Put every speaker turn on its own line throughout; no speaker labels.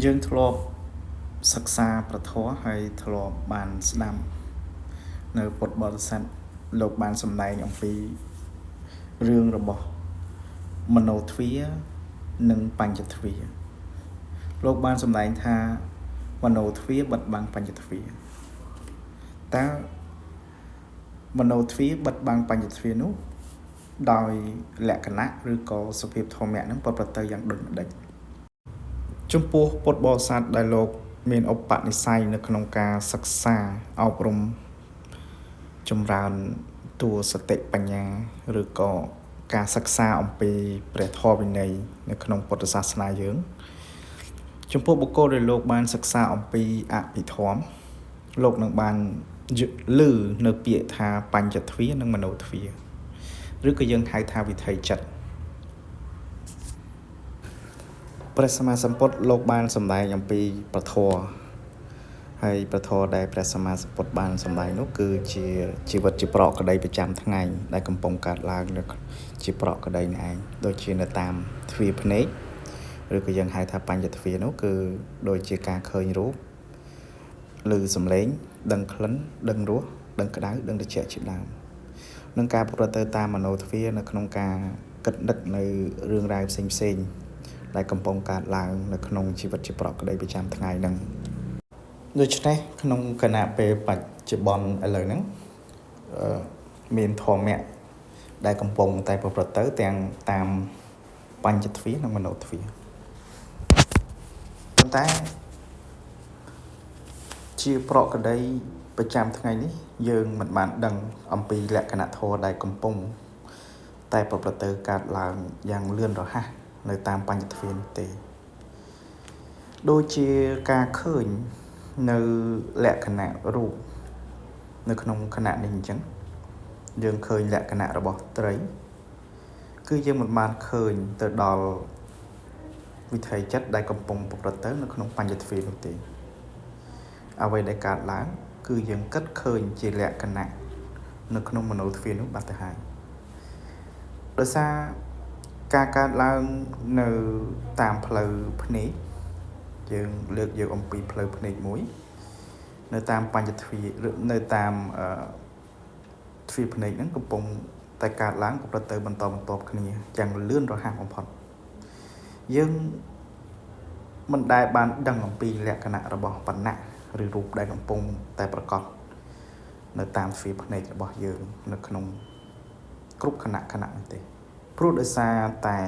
យើងធ្លាប់សិក្សាប្រធមហើយធ្លាប់បានស្ដាប់នៅពុទ្ធបរិស័ទលោកបានសម្ដែងអំពីរឿងរបស់មโนទ្វារនិងបញ្ចទ្វារលោកបានសម្ដែងថាមโนទ្វារបិទបាំងបញ្ចទ្វារតើមโนទ្វារបិទបាំងបញ្ចទ្វារនោះដោយលក្ខណៈឬក៏សភាពធម្មៈនឹងប្រព្រឹត្តទៅយ៉ាងដូចម្ដេចចំពោះពុទ្ធបរិស័ទដែលលោកមានឧបនិស្ស័យនៅក្នុងការសិក្សាអប់រំចម្រើនតួសតិបញ្ញាឬក៏ការសិក្សាអំពីព្រះធម៌វិន័យនៅក្នុងពុទ្ធសាសនាយើងចំពោះបុគ្គលដែលលោកបានសិក្សាអំពីអភិធម្មលោកនឹងបានឮនៅពាក្យថាបញ្ចទ្វារនិងមโนទ្វារឬក៏យើងហៅថាវិថីចិត្តព្រះសម្មាសម្ពុទ្ធលោកបានសម្ដែងអំពីពធហើយពធដែលព្រះសម្មាសម្ពុទ្ធបានសម្ដែងនោះគឺជាជីវិតជាប្រកក្តីប្រចាំថ្ងៃដែលកំពុងកើតឡើងជាប្រកក្តីនេះឯងដូចជានៅតាមទ្វារភ្នែកឬក៏យើងហៅថាបញ្ចទ្វារនោះគឺដូចជាការឃើញរូបឮសំឡេងដឹងក្លិនដឹងរសដឹងក្តៅដឹងត្រជាក់ជាដើមនឹងការប្រព្រឹត្តទៅតាមមโนទ្វារនៅក្នុងការគិតនឹកនៅរឿងរ៉ាវផ្សេងដែលកំពុងកើតឡើងនៅក្នុងជីវិតជាប្រកក្តីប្រចាំថ្ងៃហ្នឹងដូច្នេះក្នុងគណៈពេលបច្ចុប្បន្នឥឡូវហ្នឹងមានធម៌ដែលកំពុងតែប្រព្រឹត្តទៅទាំងតាមបញ្ចទ្វារនិងមโนទ្វារប៉ុន្តែជាប្រកក្តីប្រចាំថ្ងៃនេះយើងមិនបានដឹងអំពីលក្ខណៈធម៌ដែលកំពុងតែប្រព្រឹត្តទៅកើតឡើងយ៉ាងលឿនរហ័សនៅតាមបញ្ចទ្វារនោះទេដូចជាការឃើញនៅលក្ខណៈរូបនៅក្នុងខណៈនេះអញ្ចឹងយើងឃើញលក្ខណៈរបស់ត្រីគឺយើងមិនបានឃើញទៅដល់វិថីចិត្តដែលកំពុងប្រព្រឹត្តទៅនៅក្នុងបញ្ចទ្វារនោះទេអ្វីដែលកើតឡើងគឺយើងគិតឃើញជាលក្ខណៈនៅក្នុងមโนទ្វារនោះបាត់ទៅហើយដោយសារការកើតឡើងនៅតាមផ្លូវភ្នែកយើងលើកយកអំពីផ្លូវភ្នែកមួយនៅតាមបញ្ចទ្វារនៅតាមទ្វារភ្នែកហ្នឹងកំពុងតែកើតឡើងប្រព្រឹត្តទៅបន្តបន្ទាប់គ្នាយ៉ាងលឿនរហ័សបំផុតយើងមិនដែលបានដឹងអំពីលក្ខណៈរបស់បណ្ណៈឬរូបដែលកំពុងតែប្រកបនៅតាមទ្វារភ្នែករបស់យើងនៅក្នុងគ្រប់ខណៈនោះទេព្រោះដោយសារតែ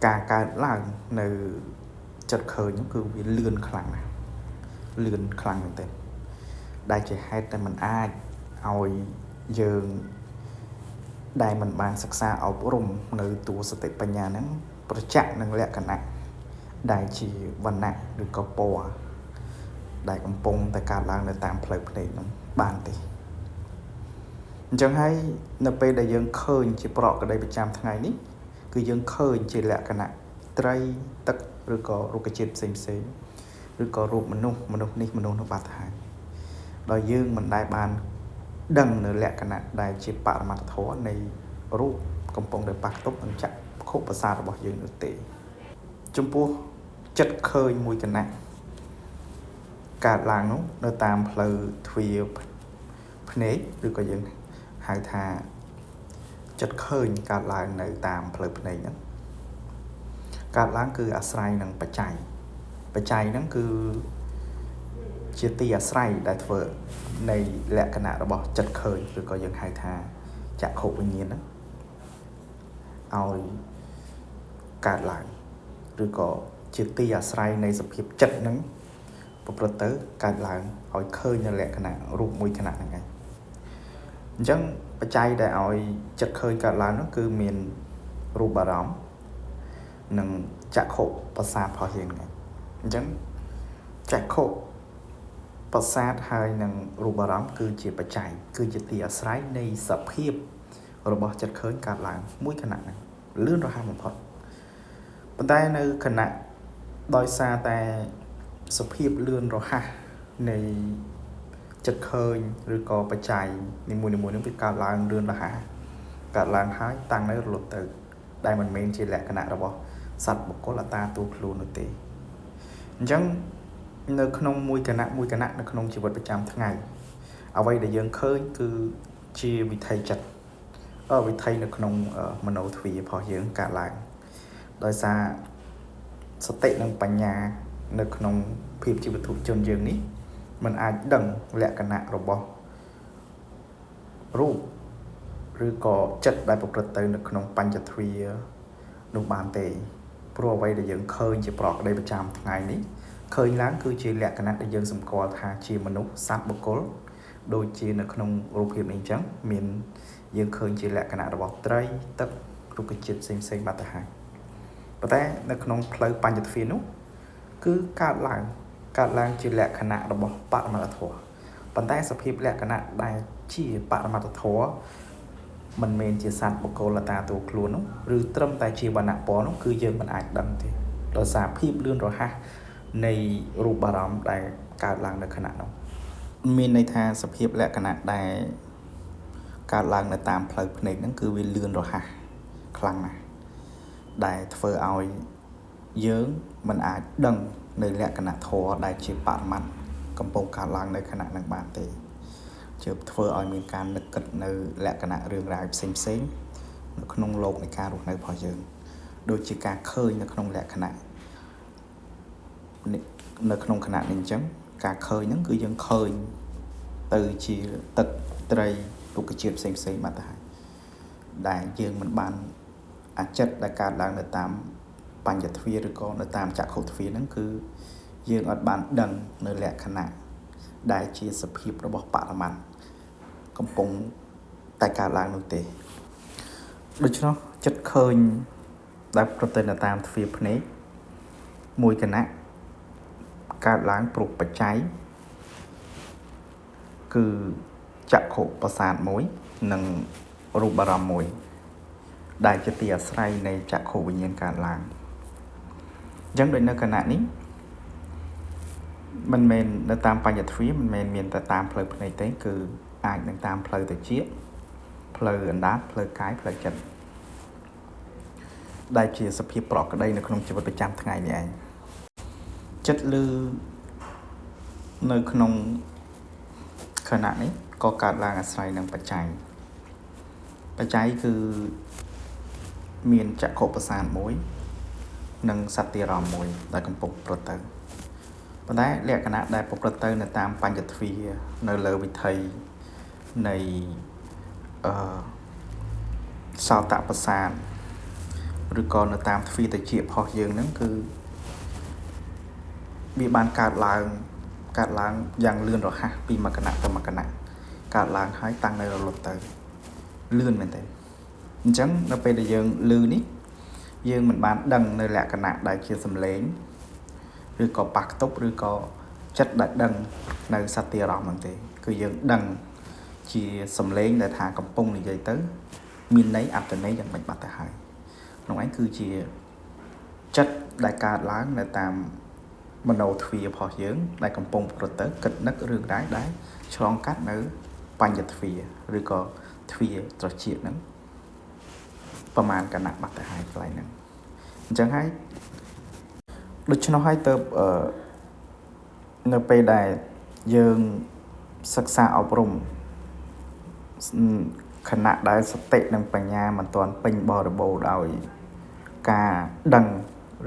ការកើតឡើងនៅចិត្តឃើញគឺវាលឿនខ្លាំងណាស់លឿនខ្លាំងមែនទេដែលជាហេតុតែมันអាចឲ្យយើងដែលมันបានសិក្សាអប់រំនៅតួសតិបញ្ញាហ្នឹងប្រចាក់នឹងលក្ខណៈដែលជាវណ្ណៈឬក៏ពណ៌ដែលកំពុងតែកើតឡើងនៅតាមផ្លូវភ្នែកហ្នឹងបានទេអញ្ចឹងហើយនៅពេលដែលយើងឃើញជាប្រកក្តីប្រចាំថ្ងៃនេះគឺយើងឃើញជាលក្ខណៈត្រីទឹកឬក៏រុក្ខជាតិផ្សេងឬក៏រូបមនុស្សនេះមនុស្សនោះបាត់ទៅហើយដោយយើងមិនដែលបានដឹងនៅលក្ខណៈដែលជាបរមត្ថធម៌នៃរូបកំពុងតែប៉ះទប់នឹងចក្ខុប្រសាទរបស់យើងនោះទេចំពោះចិត្តឃើញមួយគណៈកើតឡើងនោះនៅតាមផ្លូវទ្វារភ្នែកឬក៏យើងហៅថាចិត្តឃើញកើតឡើងនៅតាមផ្លូវភ្នែកហ្នឹងកើតឡើងគឺអាស្រ័យនឹងបច្ច័យហ្នឹងគឺជាទីអាស្រ័យដែលធ្វើនៃលក្ខណៈរបស់ចិត្តឃើញឬក៏យើងហៅថាចក្ខុវិញ្ញាណហ្នឹងឲ្យកើតឡើងឬក៏ជាទីអាស្រ័យនៃសភាពចិត្តហ្នឹងប្រព្រឹត្តទៅកើតឡើងឲ្យឃើញនៅលក្ខណៈរូបមួយខណៈហ្នឹងឯងអញ្ចឹងបច្ច័យដែលឲ្យចិត្តឃើញកើតឡើងនោះគឺមានរូបអារម្មណ៍និងចក្ខុប្រសាទរបស់យើងហ្នឹងអញ្ចឹងចក្ខុប្រសាទហើយនឹងរូបអារម្មណ៍គឺជាបច្ច័យគឺជាទីអាស្រ័យនៃសភាពរបស់ចិត្តឃើញកើតឡើងមួយខណៈហ្នឹងលឿនរហ័សបំផុតប៉ុន្តែនៅខណៈដោយសារតែសភាពលឿនរហ័សនៃចិត្តឃើញឬក៏បច្ច័យនីមួយៗនឹងវាកើតឡើងលឿនរហ័សកើតឡើងហើយតាំងនៅរលត់ទៅដែលមិនមែនជាលក្ខណៈរបស់សត្វបុគ្គលអត្តាតួខ្លួននោះទេ ចឹងនៅក្នុងមួយគណៈនៅក្នុងជីវិតប្រចាំថ្ងៃអ្វីដែលយើងឃើញគឺជាវិថីចិត្តវិថីនៅក្នុងមโนទ្វាររបស់យើងកើតឡើងដោយសារសតិនិងបញ្ញានៅក្នុងភាពជាវត្ថុជនយើងនេះมันអាចដឹងលក្ខណៈរបស់រូបឬក៏ចិត្តដែលប្រព្រឹត្តទៅនៅក្នុងបញ្ចទ្វារនោះបានទេព្រោះអ្វីដែលយើងឃើញជាប្រកដីប្រចាំថ្ងៃនេះឃើញឡើងគឺជាលក្ខណៈដែលយើងសម្គាល់ថាជាមនុស្សសត្វបុគ្គលដូចជានៅក្នុងរូបភាពនេះអញ្ចឹងមានយើងឃើញជាលក្ខណៈរបស់ត្រីទឹករុក្ខជាតិផ្សេងបាត់ទៅហើយប៉ុន្តែនៅក្នុងផ្លូវបញ្ចទ្វារនោះគឺកើតឡើងជាលក្ខណៈរបស់បរមត្ថធម៌ប៉ុន្តែសភាពលក្ខណៈដែលជាបរមត្ថធម៌មិនមែនជាសត្វបុគ្គលតាតួខ្លួននោះឬត្រឹមតែជាវណ្ណៈពណ៌នោះគឺយើងមិនអាចដឹងទេដោយសារភាពលឿនរហ័សនៃរូបអារម្មណ៍ដែលកើតឡើងនៅខណៈនោះមានន័យថាសភាពលក្ខណៈដែលកើតឡើងនៅតាមផ្លូវភ្នែកហ្នឹងគឺវាលឿនរហ័សខ្លាំងណាស់ដែលធ្វើឲ្យយើងមិនអាចដឹងនៅលក្ខណៈធម៌ដែលជាបរមត្ថកំពុងកើតឡើងនៅខណៈហ្នឹងបានទេជើបធ្វើឲ្យមានការនឹកគិតនៅលក្ខណៈរឿងរ៉ាវផ្សេងនៅក្នុងโลกនៃការរស់នៅរបស់យើងដូចជាការឃើញនៅក្នុងលក្ខណៈនៅក្នុងខណៈនេះអញ្ចឹងការឃើញហ្នឹងគឺយើងឃើញទៅជាទឹកត្រីរុក្ខជាតិផ្សេងបាត់ទៅហើយដែលយើងមិនបានអាចិតដែលកើតឡើងនៅតាមបញ្ញទ្វារឬក៏នៅតាមចក្ខុទ្វារហ្នឹងគឺយើងអត់បានដឹងនៅលក្ខណៈដែលជាសភាពរបស់បរមត្ថកំពុងតែកើតឡើងនោះទេដូច្នោះចិត្តឃើញដែលប្រតិនៅតាមទ្វារភ្នែកមួយគណៈកើតឡើងព្រោះបច្ច័យគឺចក្ខុប្រសាទមួយនិងរូបអារម្មណ៍មួយដែលជាទីអាស្រ័យនៃចក្ខុវិញ្ញាណកើតឡើងអញ្ចឹងដូចនៅគណៈនេះមិនមែននៅតាមបញ្ញទ្វារមិនមែនមានតែតាមផ្លូវភ្នែកទេគឺអាចនឹងតាមផ្លូវត្រចៀកផ្លូវអណ្ដាតផ្លូវកាយផ្លូវចិត្តដែលជាសភាពប្រកក្តីនៅក្នុងជីវិតប្រចាំថ្ងៃនេះឯងចិត្តឮនៅក្នុងខណៈនេះក៏កើតឡើងអាស្រ័យនឹងបច្ច័យគឺមានចក្ខុប្រសាទមួយនិងសត្វទារម្មណ៍មួយដែលកំពុងប្រព្រឹត្តទៅប៉ុន្តែលក្ខណៈដែលប្រព្រឹត្តទៅនៅតាមបញ្ញទ្វារនៅលើវិថីនៃសោតប្រសាទឬក៏នៅតាមទ្វារត្រចៀករបស់យើងហ្នឹងគឺវាបានកើតឡើងយ៉ាងលឿនរហ័សពីមួយគណៈទៅមួយគណៈកើតឡើងហើយតាំងនៅរលត់ទៅលឿនមែនទេអញ្ចឹងនៅពេលដែលយើងឮនេះយើងមិនបានដឹងនៅលក្ខណៈដែលជាសំឡេងឬក៏ប៉ះខ្ទប់ឬក៏ចិត្តដែលដឹងនៅសត្វទារម្មណ៍ហ្នឹងទេគឺយើងដឹងជាសំឡេងដែលថាកំពុងនិយាយទៅមានន័យអត្ថន័យយ៉ាងម៉េចបាត់ទៅហើយក្នុងឯងគឺជាចិត្តដែលកើតឡើងនៅតាមមโนទ្វាររបស់យើងដែលកំពុងប្រព្រឹត្តទៅគិតនឹករឿងរ៉ាវដែលឆ្លងកាត់នៅបញ្ញទ្វារឬក៏ទ្វារត្រចៀកហ្នឹងប្រមាណគណៈបាត់ទៅហើយកន្លែងហ្នឹងអញ្ចឹងហើយដូច្នោះហើយទៅនៅពេលដែលយើងសិក្សាអប់រំខណៈដែលសតិនិងបញ្ញាមិនទាន់ពេញបរិបូរណ៍ដោយការដឹង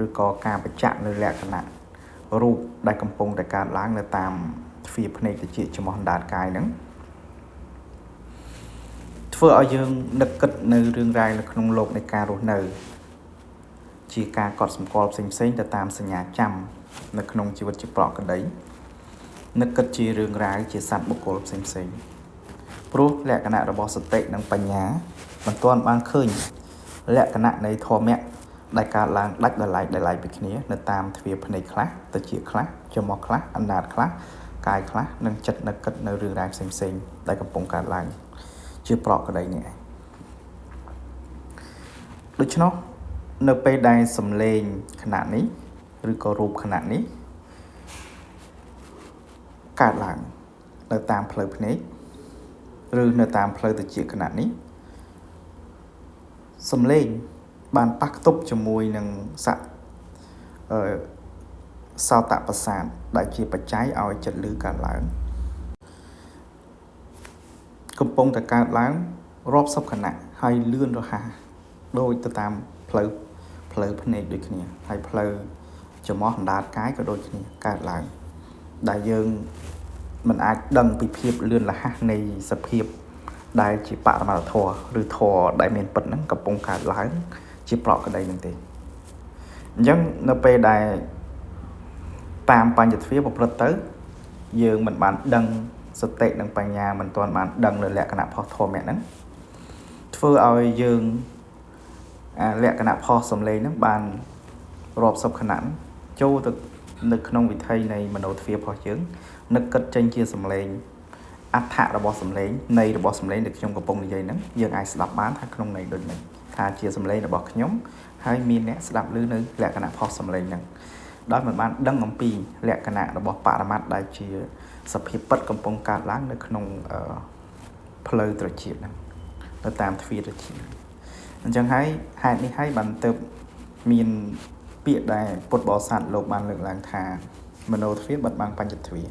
ឬក៏ការបញ្ជាក់នៅលក្ខណៈរូបដែលកំពុងតែកើតឡើងនៅតាមទ្វារភ្នែកត្រចៀកច្រមុះអណ្ដាតកាយហ្នឹងធ្វើឲ្យយើងនឹកគិតនៅរឿងរ៉ាវនៅក្នុងโลกនៃការរស់នៅជាការកត់សម្គាល់ផ្សេងទៅតាមសញ្ញាចាំនៅក្នុងជីវិតជាប្រកក្តីនឹកគិតជារឿងរ៉ាវជាសត្វបុគ្គលផ្សេងព្រោះលក្ខណៈរបស់សតិនិងបញ្ញាមិនទាន់បានឃើញលក្ខណៈនៃធម៌ដែលកើតឡើងដាច់ដោយឡែកពីគ្នានៅតាមទ្វារភ្នែកខ្លះត្រចៀកខ្លះច្រមុះខ្លះអណ្ដាតខ្លះកាយខ្លះនិងចិត្តនឹកគិតនៅរឿងរ៉ាវផ្សេងដែលកំពុងកើតឡើងជាប្រកក្តីនេះឯងដូច្នោះនៅពេលដែលសំឡេងខណៈនេះឬក៏រូបខណៈនេះកើតឡើងនៅតាមផ្លូវភ្នែកឬនៅតាមផ្លូវត្រចៀកខណៈនេះសំឡេងបានប៉ះទប់ជាមួយនឹង សោតប្រសាទដែលជាបច្ច័យឲ្យចិត្តឮកើតឡើងកំពុងតែកើតឡើងរាប់សិបខណៈហើយលឿនរហ័សដូចទៅតាមផ្លូវភ្នែកដូចគ្នាហើយផ្លូវច្រមុះអណ្ដាតកាយក៏ដូចគ្នាកើតឡើងដែលយើងមិនអាចដឹងពីភាពលឿនរហ័សនៃសភាពដែលជាបរមត្ថធម៌ឬធម៌ដែលមានពិតហ្នឹងកំពុងកើតឡើងជាប្រកក្តីនឹងទេអញ្ចឹងនៅពេលដែលតាមបញ្ញទ្វាប្រព្រឹត្តទៅយើងមិនបានដឹងសតិនិងបញ្ញាមិនទាន់បានដឹងនៅលក្ខណៈផុសធម្មហ្នឹងធ្វើឲ្យយើងលក្ខណៈផុសសំឡេងហ្នឹងបានរាប់សិបខណៈចូលទៅនៅក្នុងវិថីនៃមโนទ្វាររបស់យើងនឹកគិតចេញជាសំឡេងអត្ថៈរបស់សំឡេងនៃរបស់សំឡេងដែលខ្ញុំកំពុងនិយាយហ្នឹងយើងអាចស្ដាប់បានថាក្នុងន័យដូចនេះថាជាសំឡេងរបស់ខ្ញុំហើយមានអ្នកស្ដាប់ឮនៅលក្ខណៈផុសសំឡេងហ្នឹងដោយមិនបានដឹងអំពីលក្ខណៈរបស់បរមត្តដែលជាសភាពពិតកំពុងកើតឡើងនៅក្នុងផ្លូវត្រចៀកហ្នឹងនៅតាមទ្វារត្រចៀកអញ្ចឹងហើយហេតុនេះហើយបានទៅមានពាក្យដែលពុទ្ធបរិស័ទលោកបានលើកឡើងថាមโนទ្វារបិទបាំងបញ្ចទ្វារ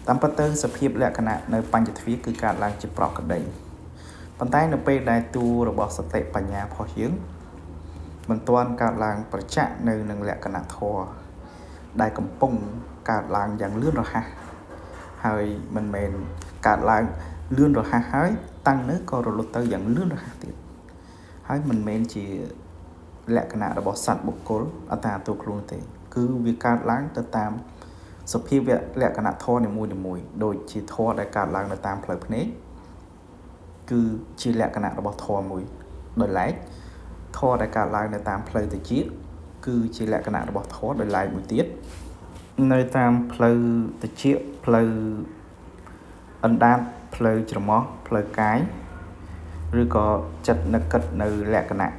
តាមពិតទៅសភាពលក្ខណៈនៅបញ្ចទ្វារគឺកើតឡើងជាប្រកក្តីប៉ុន្តែនៅពេលដែលតួរបស់សតិបញ្ញាផុសយើងមិនទាន់កើតឡើងប្រចាក់នៅនឹងលក្ខណៈធម៌ដែលកំពុងកើតឡើងយ៉ាងលឿនរហ័សហើយមិនមែនកើតឡើងលឿនរហ័សហើយតាំងនៅក៏រលត់ទៅយ៉ាងលឿនរហ័សទៀតហើយមិនមែនជាលក្ខណៈរបស់សត្វបុគ្គលអត្តាតួខ្លួនទេគឺវាកើតឡើងទៅតាមសភាវៈលក្ខណៈធម៌នីមួយៗដូចជាធម៌ដែលកើតឡើងនៅតាមផ្លូវភ្នែកគឺជាលក្ខណៈរបស់ធម៌មួយដោយឡែកធម៌ដែលកើតឡើងនៅតាមផ្លូវត្រចៀកគឺជាលក្ខណៈរបស់ធម៌ដោយឡែកមួយទៀតនៅតាមផ្លូវត្រចៀកផ្លូវអណ្ដាតផ្លូវច្រមុះផ្លូវកាយឬក៏ចិត្តនឹកគិតនៅលក្ខណៈ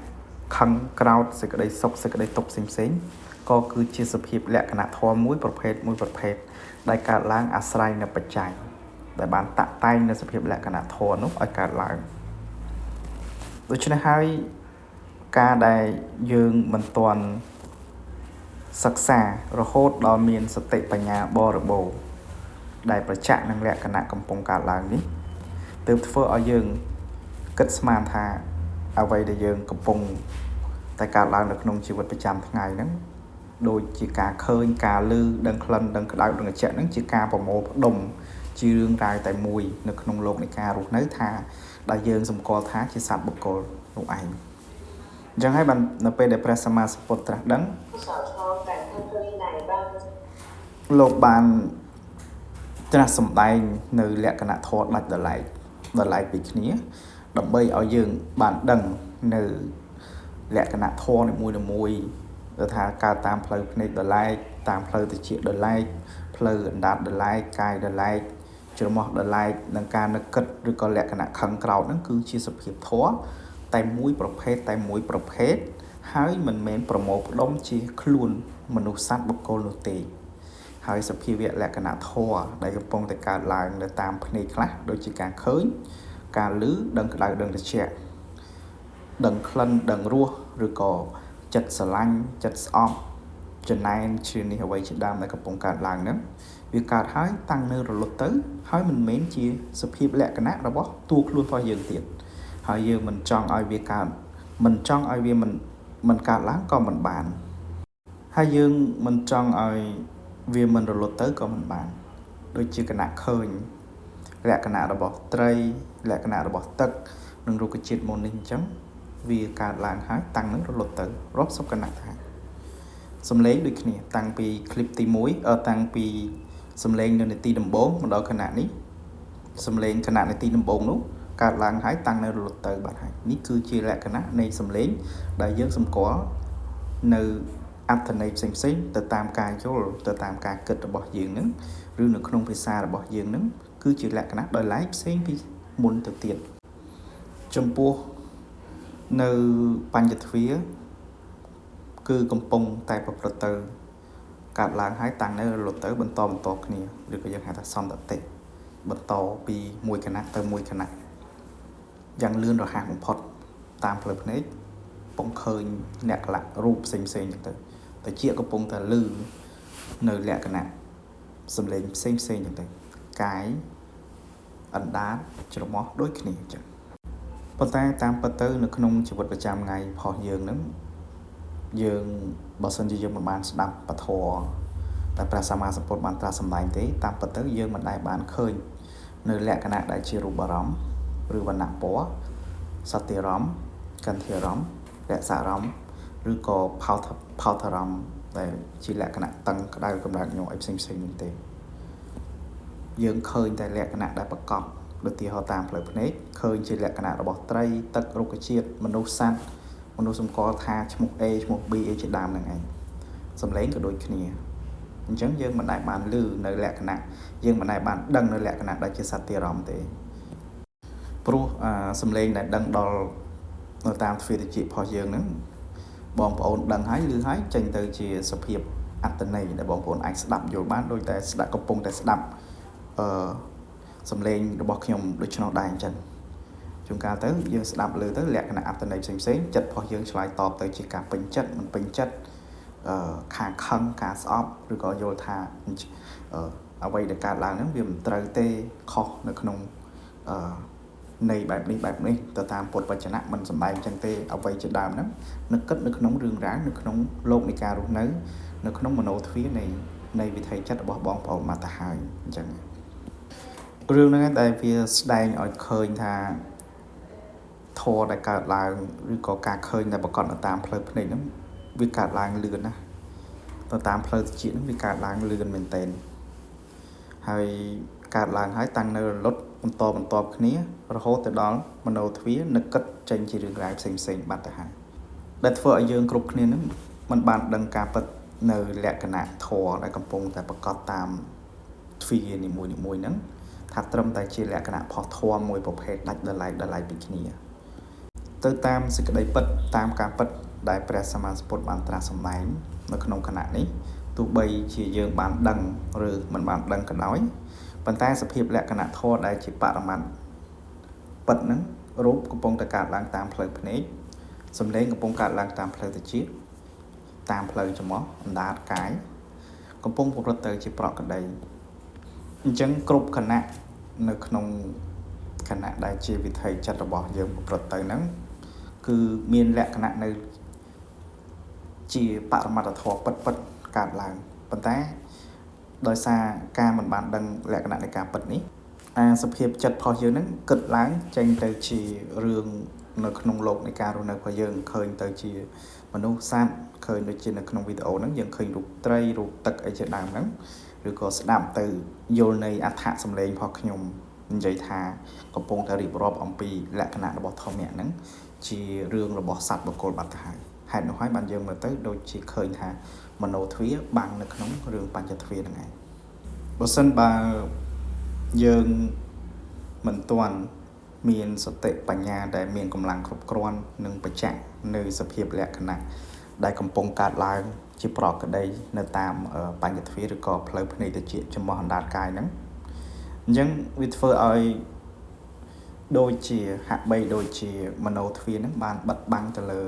ខឹងក្រោធសេចក្តីសុខសេចក្តីទុក្ខផ្សេងៗក៏គឺជាសភាពលក្ខណៈធម៌មួយប្រភេទដែលកើតឡើងអាស្រ័យនៅបច្ច័យដែលបានតាក់តែងនៅសភាពលក្ខណៈធម៌នោះឲ្យកើតឡើងដូច្នេះហើយការដែលយើងមិនទាន់សិក្សារហូតដល់មានសតិបញ្ញាបរិបូរណ៍ដែលប្រចាក់នឹងលក្ខណៈកំពុងកើតឡើងនេះទើបធ្វើឲ្យយើងគិតស្មានថាអ្វីដែលយើងកំពុងតែកើតឡើងនៅក្នុងជីវិតប្រចាំថ្ងៃហ្នឹងដូចជាការឃើញការឮដឹងក្លិនដឹងក្តៅដឹងត្រជាក់ហ្នឹងជាការប្រមូលផ្ដុំជារឿងរ៉ាវតែមួយនៅក្នុងโลกនៃការរស់នៅថាដែលយើងសម្គាល់ថាជាសត្វបុគ្គលនោះឯងអញ្ចឹងហើយបាននៅពេលដែលព្រះសម្មាសម្ពុទ្ធត្រាស់ដឹងលោកបានត្រាស់សម្ដែងនៅលក្ខណៈធម៌ដាច់ដោយឡែកពីគ្នាដើម្បីឲ្យយើងបានដឹងនៅលក្ខណៈធម៌នីមួយដែលថាកើតតាមផ្លូវភ្នែកដោយឡែកតាមផ្លូវត្រចៀកដោយឡែកផ្លូវអណ្ដាតដោយឡែកកាយដោយឡែកច្រមុះដោយឡែកនិងការនឹកគិតឬក៏លក្ខណៈខឹងក្រោធហ្នឹងគឺជាសភាពធម៌តែមួយប្រភេទហើយមិនមែនប្រមូលផ្ដុំជាខ្លួនមនុស្សសត្វបុគ្គលនោះទេហើយសភាវៈលក្ខណៈធម៌ដែលកំពុងតែកើតឡើងនៅតាមភ្នែកខ្លះដូចជាការឃើញការឮដឹងក្តៅដឹងត្រជាក់ដឹងក្លិនដឹងរសឬក៏ចិត្តស្រឡាញ់ចិត្តស្អប់ចំណែនជានេះអ្វីជាដើមដែលកំពុងកើតឡើងហ្នឹងវាកើតហើយតាំងនៅរលត់ទៅហើយមិនមែនជាសភាពលក្ខណៈរបស់តួខ្លួនរបស់យើងទៀតហើយយើងមិនចង់ឲ្យវាកើតមិនចង់ឲ្យវាមិនកើតឡើងក៏មិនបានហើយយើងមិនចង់ឲ្យវាមិនរលត់ទៅក៏មិនបានដូចជាគណៈឃើញលក្ខណៈរបស់ត្រីលក្ខណៈរបស់ទឹកនិងរុក្ខជាតិមុននេះអញ្ចឹងវាកើតឡើងហើយតាំងនឹងរលត់ទៅរាប់សិបគណៈថាសំឡេងដូចគ្នាតាំងពីคลิปទី1តាំងពីសំឡេងនៅនាទីដំបូងមកដល់គណៈនេះសំឡេងគណៈនាទីដំបូងនោះកើតឡើងហើយតាំងនៅរលត់ទៅបាត់ហើយនេះគឺជាលក្ខណៈនៃសំឡេងដែលយើងសម្គាល់នៅអត្ថន័យផ្សេងៗទៅតាមការយល់ទៅតាមការគិតរបស់យើងនឹងឬនៅក្នុងភាសារបស់យើងនឹងគឺជាលក្ខណៈដោយឡែកផ្សេងពីមុនទៅទៀតចំពោះនៅបញ្ញទ្វារគឺកំពុងតែប្រព្រឹត្តទៅកើតឡើងហើយតាំងនៅរលត់ទៅបន្តគ្នាឬក៏យើងហៅថាសន្តតិបន្តពីមួយគណៈទៅមួយគណៈយ៉ាងលឿនរហ័សបំផុតតាមផ្លូវភ្នែកពងឃើញអ្នកកលៈរូបផ្សេងៗចឹងទៅជាកំពុងតែលឺ nơi lẽ cái nạ xâm lên xem như thế cái ẩn đá cho nó mó đối khỉ chứប៉ុន្តែតាមពិតទៅនៅក្នុងជីវិតប្រចាំថ្ងៃរបស់យើងហ្នឹងយើងបើសិនជាយើងមិនបានស្ដាប់ពធតែព្រះសម្មាសម្ពុទ្ធបានត្រាស់សម្ដែងទេតាមពិតទៅយើងមិនដែលបានឃើញនៅលក្ខណៈដែលជារូបអារម្មណ៍ឬវណ្ណៈពណ៌សតិអារម្មណ៍កន្ធអារម្មណ៍រសអារម្មណ៍ឬក៏ផោតអារម្មណ៍ដែលជាលក្ខណៈតឹងក្តៅកម្ដៅញ័រអីផ្សេងនោះទេយើងឃើញតែលក្ខណៈដែលប្រកបដូចទីហោតាមផ្លូវភ្នែកឃើញជាលក្ខណៈរបស់ត្រីទឹករុក្ខជាតិមនុស្សសត្វមនុស្សសម្គាល់ថាឈ្មោះ A ឈ្មោះ B អីជាដើមហ្នឹងឯងសំឡេងក៏ដូចគ្នាអញ្ចឹងយើងមិនដែលបានឮនៅលក្ខណៈយើងមិនដែលបានដឹងនៅលក្ខណៈដែលជាសត្វទីអារម្មណ៍ទេព្រោះសំឡេងដែលដឹងដល់នៅតាមទ្វេតិចរបស់យើងហ្នឹងបងប្អូនដឹងហើយឮហើយចេញទៅជាសភាពអត្តន័យដែលបងប្អូនអាចស្ដាប់យល់បានដោយតែស្ដាប់កំពុងតែស្ដាប់សំឡេងរបស់ខ្ញុំដូច្នោះដែរអញ្ចឹងជួនកាលទៅយើងស្ដាប់លើទៅលក្ខណៈអត្តន័យផ្សេងចិត្តរបស់យើងឆ្លើយតបទៅជាការពេញចិត្តមិនពេញចិត្តខាងខឹងការស្អប់ឬក៏យល់ថាអ្វីដែលកើតឡើងហ្នឹងវាមិនត្រូវទេខុសនៅក្នុងនៃបែបនេះទៅតាមពុទ្ធវចនៈមិនសម្ដែងអញ្ចឹងទេអ្វីជាដើមហ្នឹងនឹកគិតនៅក្នុងរឿងរ៉ាវនៅក្នុងលោកនៃការរស់នៅក្នុងមโนទ្វារនៃវិថីចិត្តរបស់បងប្អូនមកទៅហើយអញ្ចឹងរឿងហ្នឹងដែលវាស្ដែងឲ្យឃើញថាធម៌ដែលកើតឡើងឬក៏ការឃើញដែលប្រកបនៅតាមផ្លូវភ្នែកហ្នឹងវាកើតឡើងលឿនណាស់ទៅតាមផ្លូវតិចហ្នឹងវាកើតឡើងលឿនមែនទែនហើយកើតឡើងហើយតាំងនៅរលត់បន្តគ្នារហូតទៅដល់មโนទ្វារនឹកគិតចេញជារឿងរ៉ាវផ្សេងបាត់ទៅហើយដែលធ្វើឲ្យយើងគ្រប់គ្នាហ្នឹងมันបានដឹងការពិតនៅលក្ខណៈធម៌ដែលកំពុងតែប្រកបតាមទ្វារនីមួយហ្នឹងថាត្រឹមតែជាលក្ខណៈផុសធម៌មួយប្រភេទដាច់ដライពីគ្នាទៅតាមសេចក្តីពិតតាមការពិតដែលព្រះសម្មាសម្ពុទ្ធបានត្រាស់សម្ដែងនៅក្នុងគណៈនេះទោះបីជាយើងបានដឹងឬមិនបានដឹងក៏ដោយប៉ុន្តែសភាពលក្ខណៈធម៌ដែលជាបរមត្ថពិតហ្នឹងរូបកំពុងតែកើតឡើងតាមផ្លូវភ្នែកសំឡេងកំពុងកើតឡើងតាមផ្លូវតិចតាមផ្លូវច្រមុះអណ្ដាតកាយកំពុងប្រព្រឹត្តទៅជាប្រក្តីអញ្ចឹងគ្រប់គណៈនៅក្នុងគណៈដែលជាវិថីចិត្តរបស់យើងប្រព្រឹត្តទៅហ្នឹងគឺមានលក្ខណៈនៅជាបរមត្ថធម៌ពិតកើតឡើងប៉ុន្តែដោយសារការមិនបានដឹងលក្ខណៈនៃការពិតនេះសភាពចិត្តរបស់យើងហ្នឹងគិតឡើងចេញទៅជារឿងនៅក្នុងโลกនៃការរស់នៅរបស់យើងឃើញទៅជាមនុស្សសត្វឃើញដូចជានៅក្នុងវីដេអូហ្នឹងយើងឃើញរូបត្រីរូបទឹកអីជាដើមហ្នឹងឬក៏ស្ដាប់ទៅយល់នៃអត្ថសម្លេងរបស់ខ្ញុំនិយាយថាកំពុងតែរៀបរាប់អំពីលក្ខណៈរបស់ធម្មៈហ្នឹងជារឿងរបស់សត្វបុគ្គលបាត់ទៅហើយហេតុនោះហើយបានយើងមើលទៅដូចជាឃើញថាមโนទ្វារបាំងនៅក្នុងរឿងបញ្ចទ្វារហ្នឹងឯងបើសិនបើយើងមិនទាន់មានសតិបញ្ញាដែលមានកម្លាំងគ្រប់គ្រាន់នឹងបញ្ជាក់នៅសភាពលក្ខណៈដែលកំពុងកើតឡើងជាប្រក្តីនៅតាមបញ្ចទ្វារឬក៏ផ្លូវភ្នែកតិចចំោះអណ្ដាតកាយហ្នឹងអញ្ចឹងវាធ្វើឲ្យដូចជាហាក់បីដូចជាមโนទ្វារហ្នឹងបានបិទបាំងទៅលើ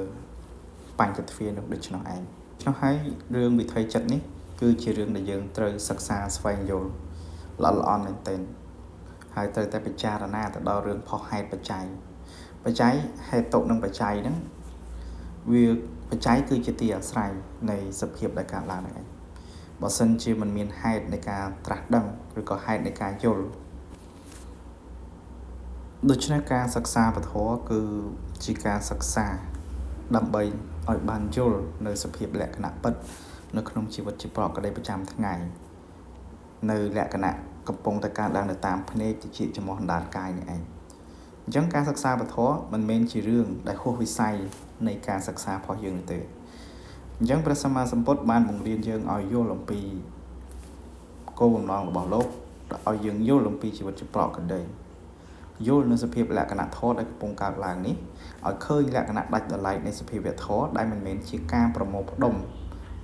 បញ្ចទ្វារនោះដូច្នោះឯងឆ្នោះហើយរឿងវិថីចិត្តនេះគឺជារឿងដែលយើងត្រូវសិក្សាស្វែងយល់ល្អល្អមែនទែនហើយត្រូវតែពិចារណាទៅដល់រឿងផុសហេតុបច្ច័យហេតុតុនិងបច្ច័យហ្នឹងវាបច្ច័យគឺជាទីអាស្រ័យនៃសភាពដែលកើតឡើងហ្នឹងឯងបើសិនជាមិនមានហេតុនៃការត្រាស់ដឹងឬក៏ហេតុនៃការយល់ដូច្នេះការសិក្សាពធគឺជាការសិក្សាដើម្បីឲ្យបានយល់នៅសភាពលក្ខណៈពិតនៅក្នុងជីវិតជាប្រកបប្រចាំថ្ងៃនៅលក្ខណៈកំពុងតែកើតឡើងនៅតាមភ្នែកតិចចំោះអណ្ដាតកាយនេះឯងអញ្ចឹងការសិក្សាពធមិនមែនជារឿងដែលហួសវិស័យនៃការសិក្សារបស់យើងទេអញ្ចឹងព្រះសម្មាសម្ពុទ្ធបានបង្រៀនយើងឲ្យយល់អំពីគោលបំណងរបស់លោកឲ្យយើងយល់អំពីជីវិតជាប្រកបយល់នៅសភាពលក្ខណៈធម៌ដែលកំពុងកើតឡើងនេះឲ្យឃើញលក្ខណៈដាច់ដライនៃសភាវៈធម៌ដែលមិនមែនជាការប្រមូលផ្ដុំ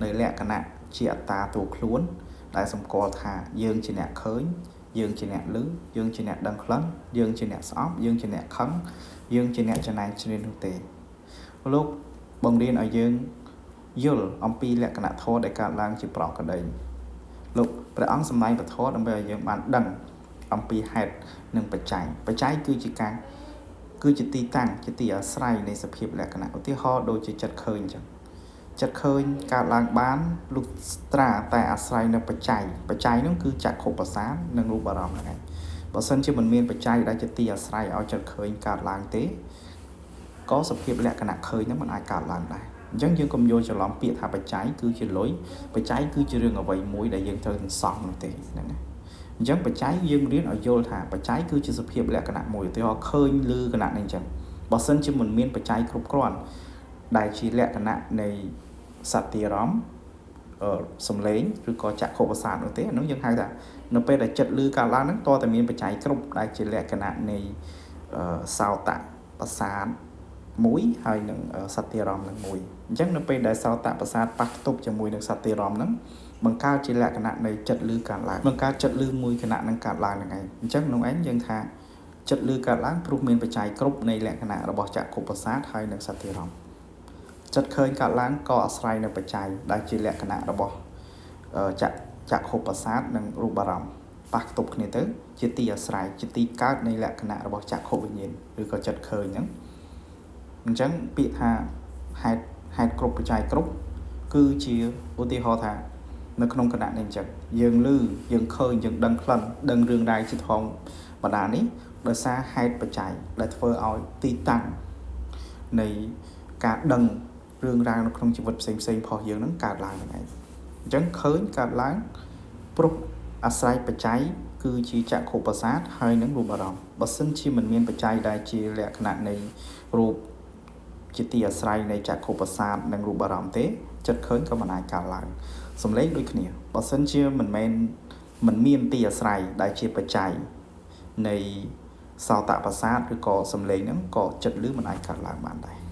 នៅលក្ខណៈជាអត្តាតួខ្លួនដែលសម្គាល់ថាយើងជាអ្នកឃើញយើងជាអ្នកឮយើងជាអ្នកដឹងខ្លឹមយើងជាអ្នកស្អប់យើងជាអ្នកខឹងយើងជាអ្នកច្នៃជ្រៀននោះទេលោកបង្រៀនឲ្យយើងយល់អំពីលក្ខណៈធម៌ដែលកើតឡើងជាប្រកប លោកព្រះអង្គសម្ដែងពធដើម្បីឲ្យយើងបានដឹងអំពីហេតុនិងបច្ច័យគឺជាទីតាំងជាទីអាស្រ័យនៃសភាពលក្ខណៈឧទាហរណ៍ដូចជាចិត្តឃើញអញ្ចឹងចិត្តឃើញកើតឡើងបានលុះត្រាតែអាស្រ័យនៅបច្ច័យនោះគឺចក្ខុប្រសាទនិងរូបអារម្មណ៍ហ្នឹងឯងបើសិនជាមិនមានបច្ច័យដែលជាទីអាស្រ័យឲ្យចិត្តឃើញកើតឡើងទេក៏សភាពលក្ខណៈឃើញហ្នឹងមិនអាចកើតឡើងដែរអញ្ចឹងយើងកុំយល់ច្រឡំពាក្យថាបច្ច័យគឺជាលុយបច្ច័យគឺជារឿងអ្វីមួយដែលយើងត្រូវសន្សំនោះទេហ្នឹងណាអញ្ចឹងបច្ច័យយើងរៀនឲ្យយល់ថាបច្ច័យគឺជាសភាពលក្ខណៈមួយឧទាហរណ៍ឃើញឮគណៈនេះអញ្ចឹងបើសិនជាមិនមានបច្ច័យគ្រប់គ្រាន់ដែលជាលក្ខណៈនៃសត្វអារម្មណ៍សំឡេងឬក៏ចក្ខុប្រសាទនោះទេនោះយើងហៅថានៅពេលដែលចិត្តឮកើតឡើងហ្នឹងតើតែមានបច្ច័យគ្រប់ដែលជាលក្ខណៈនៃសោតប្រសាទមួយហើយនឹងសត្វអារម្មណ៍នឹងមួយអញ្ចឹងនៅពេលដែលសោតប្រសាទប៉ះផ្ទប់ជាមួយនឹងសត្វអារម្មណ៍ហ្នឹងបង្កើតជាលក្ខណៈនៃចិត្តឮកើតឡើងបង្កើតចិត្តឮមួយគណៈនឹងកើតឡើងហ្នឹងឯងអញ្ចឹងក្នុងឯងយើងថាចិត្តឮកើតឡើងព្រោះមានបច្ច័យគ្រប់នៃលក្ខណៈរបស់ចក្ខុប្រសាទហើយនឹងសត្វអារម្មណ៍ចិត្តឃើញកើតឡើងក៏អាស្រ័យនៅបច្ច័យដែលជាលក្ខណៈរបស់ចក្ខុប្រសាទនិងរូបអារម្មណ៍ប៉ះផ្ទប់គ្នាទៅជាទីអាស្រ័យជាទីកើតនៃលក្ខណៈរបស់ចក្ខុវិញ្ញាណឬក៏ចិត្តឃើញហ្នឹងអញ្ចឹងពាក្យថាហេតុគ្រប់បច្ច័យគ្រប់គឺជាឧទាហរណ៍ថានៅក្នុងគណៈនេះអញ្ចឹងយើងឮយើងឃើញយើងដឹងក្លិនដឹងរឿងរ៉ាវជាធម្មតានេះដោយសារហេតុបច្ច័យដែលធ្វើឲ្យទីតាំងនៃការដឹងរឿងរ៉ាវនៅក្នុងជីវិតផ្សេងៗរបស់យើងនឹងកើតឡើងហ្នឹងឯងអញ្ចឹងឃើញកើតឡើងព្រោះអាស្រ័យបច្ច័យគឺជាចក្ខុប្រសាទហើយនឹងរូបអារម្មណ៍បើសិនជាមិនមានបច្ច័យដែលជាលក្ខណៈនៃរូបជាទីអាស្រ័យនៃចក្ខុប្រសាទនិងរូបអារម្មណ៍ទេចិត្តឃើញក៏មិនអាចកើតឡើងសំឡេងដូចគ្នាបើសិនជាមិនមានទីអាស្រ័យដែលជាបច្ច័យនៃសោតប្រសាទឬក៏សំឡេងហ្នឹងក៏ចិត្តឮមិនអាចកើតឡើងបានដែរ